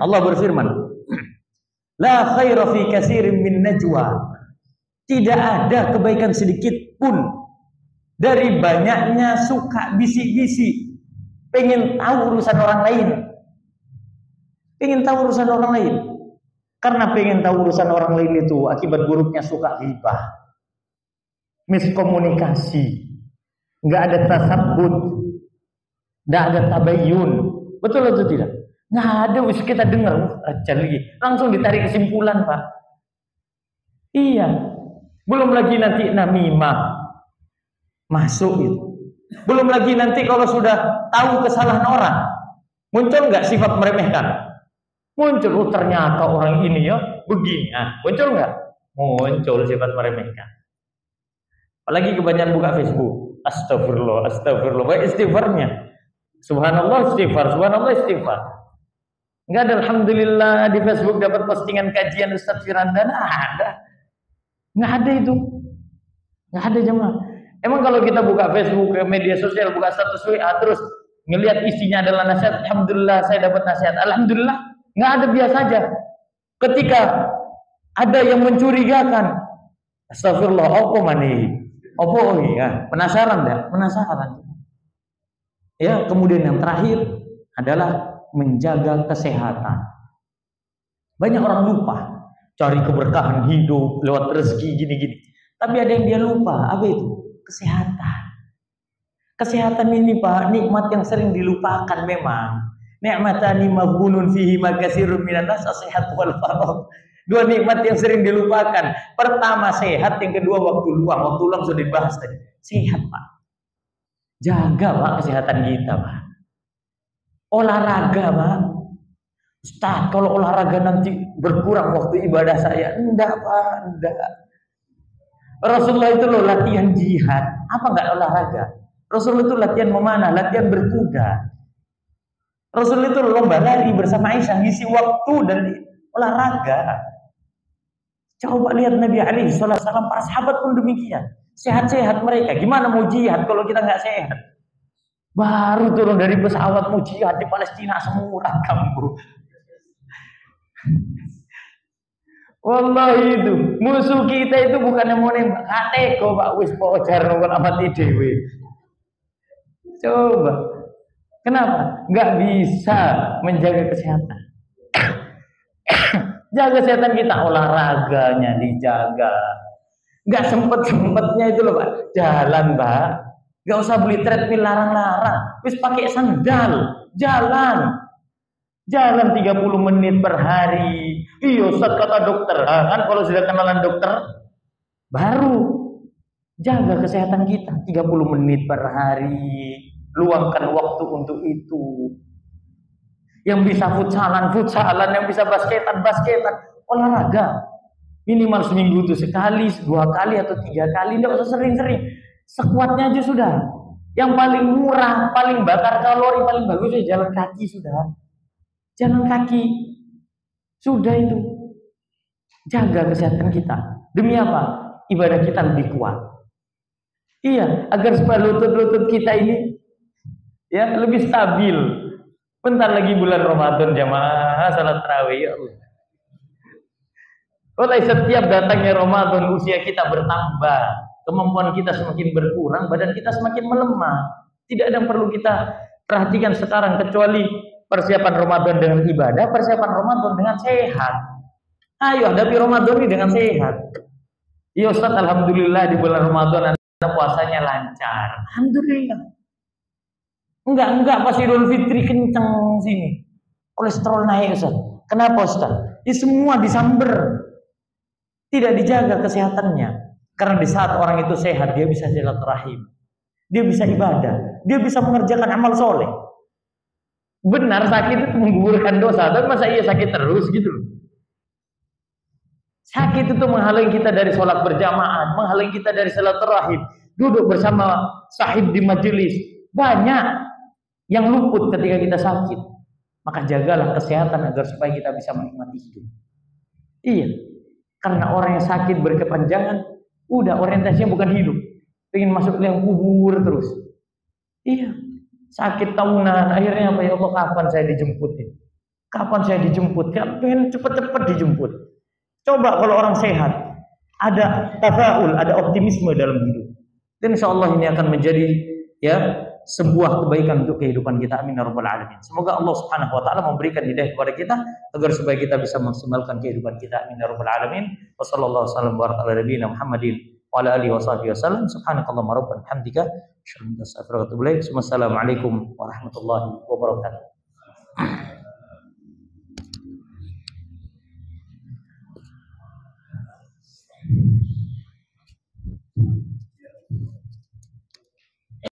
Allah berfirman, la khaira fi katsirin min najwa. Tidak ada kebaikan sedikit pun dari banyaknya suka bisik-bisik, pengen tahu urusan orang lain. Pengen tahu urusan orang lain. Karena pengen tahu urusan orang lain itu akibat buruknya suka ghibah, miskomunikasi, nggak ada tasabbut, nggak ada tabayyun. Betul atau tidak? Nggak ada, wis kita dengar langsung ditarik kesimpulan, Pak. Iya. Belum lagi nanti namimah masuk itu. Belum lagi nanti kalau sudah tahu kesalahan orang, muncul nggak sifat meremehkan? Muncul, ternyata orang ini ya begini. Muncul nggak? Muncul sifat meremehkan. Apalagi kebanyakan buka Facebook. Astagfirullah. Baik istighfarnya. Subhanallah istighfar. Nggak ada alhamdulillah di Facebook dapat postingan kajian Ustaz Firanda. Nggak ada itu. Nggak ada jemaah. Emang kalau kita buka Facebook, media sosial, buka status WA terus ngelihat isinya adalah nasihat, alhamdulillah saya dapat nasihat. Alhamdulillah. Nggak ada, biasa aja. Ketika ada yang mencurigakan, astagfirullah, penasaran enggak? Penasaran. Ya, kemudian yang terakhir adalah menjaga kesehatan. Banyak orang lupa cari keberkahan hidup lewat rezeki gini-gini. Tapi ada yang dia lupa, apa itu? Kesehatan. Kesehatan ini Pak, nikmat yang sering dilupakan memang. Ni'matani maghbunun fihi makasirun minan nas as-sihat wal faragh. Dua nikmat yang sering dilupakan. Pertama sehat, yang kedua waktu luang. Waktu luang sudah dibahas tadi. Sehat, Pak. Jaga Pak kesehatan kita, Pak. Olahraga, Pak. Ustaz, kalau olahraga nanti berkurang waktu ibadah saya. Enggak, Pak, enggak. Rasulullah itu loh latihan jihad. Apa enggak olahraga? Rasulullah itu latihan memanah, latihan berkuda. Rasul itu lomba lari bersama Aisyah, ngisi waktu dan olahraga. Coba lihat Nabi alaihi wasallam, para sahabat pun demikian. Sehat-sehat mereka. Gimana mau jihad kalau kita nggak sehat? Baru turun dari pesawat mau jihad di Palestina semua kampung. Wallahi itu musuh kita itu bukan yang mau nembak, kateko Pak wis pojar nongol amat dewe. Coba. Kenapa? Nggak bisa menjaga kesehatan. Jaga kesehatan kita, olahraganya dijaga. Nggak sempet-sempetnya itu loh Pak. Jalan Pak. Nggak usah beli treadmill larang-larang. Wis pakai sandal. Jalan 30 menit per hari. Iya Ustaz kata dokter. Kan kalau sudah kenalan dokter, baru jaga kesehatan kita. 30 menit per hari. Luangkan waktu untuk itu. yang bisa futsalan, yang bisa basketan, olahraga. Minimal seminggu itu sekali, 2 kali atau 3 kali, tidak usah sering-sering. Sekuatnya aja sudah. Yang paling murah, paling bakar kalori, paling bagus ya jalan kaki sudah. Jalan kaki. Sudah itu. Jaga kesehatan kita. Demi apa? Ibadah kita lebih kuat. Iya, agar supaya lutut-lutut kita ini ya lebih stabil. Bentar lagi bulan Ramadan, jamaah salat tarawih ya Allah. Oleh setiap datangnya Ramadan usia kita bertambah, kemampuan kita semakin berkurang, badan kita semakin melemah. Tidak ada yang perlu kita perhatikan sekarang kecuali persiapan Ramadan dengan ibadah, persiapan Ramadan dengan sehat. Ayo hadapi Ramadan ini dengan sehat. Ya Ustaz, alhamdulillah di bulan Ramadan Anda puasanya lancar. Alhamdulillah. Enggak pas Idul Fitri kenceng sini. Kolesterol naik Ustaz. Kenapa Ustaz? Ya semua disamber. Tidak dijaga kesehatannya. Karena di saat orang itu sehat, dia bisa silaturahim. Dia bisa ibadah. Dia bisa mengerjakan amal soleh. Benar sakit itu menggugurkan dosa. Tapi masa iya sakit terus gitu loh. Sakit itu menghalangi kita dari sholat berjamaah, menghalangi kita dari silaturahim, duduk bersama sahib di majelis. Banyak yang luput ketika kita sakit. Maka jagalah kesehatan agar supaya kita bisa menikmati hidup. Iya, karena orang yang sakit berkepanjangan, udah orientasinya bukan hidup, pengen masuk ke yang kubur terus. Iya, sakit tahunan, akhirnya apa ya Allah, kapan saya dijemputin? Kapan saya dijemput? Pengen cepet-cepet dijemput. Coba kalau orang sehat, ada tafaul, ada optimisme dalam hidup. Dan insya Allah ini akan menjadi ya sebuah kebaikan untuk kehidupan kita. Amin ya rabbal alamin. Semoga Allah Subhanahu wa taala memberikan hidayah kepada kita agar supaya kita bisa maksimalkan kehidupan kita. Amin ya rabbal alamin. Wassallallahu wasallam baraka ala nabiyina Muhammadin wa ala alihi washabihi wasallam. Subhanakallahumma rabbana hamdika asyhadu an la ilaha illa anta astaghfiruka wa atubu ilaik. Wassalamualaikum warahmatullahi wabarakatuh.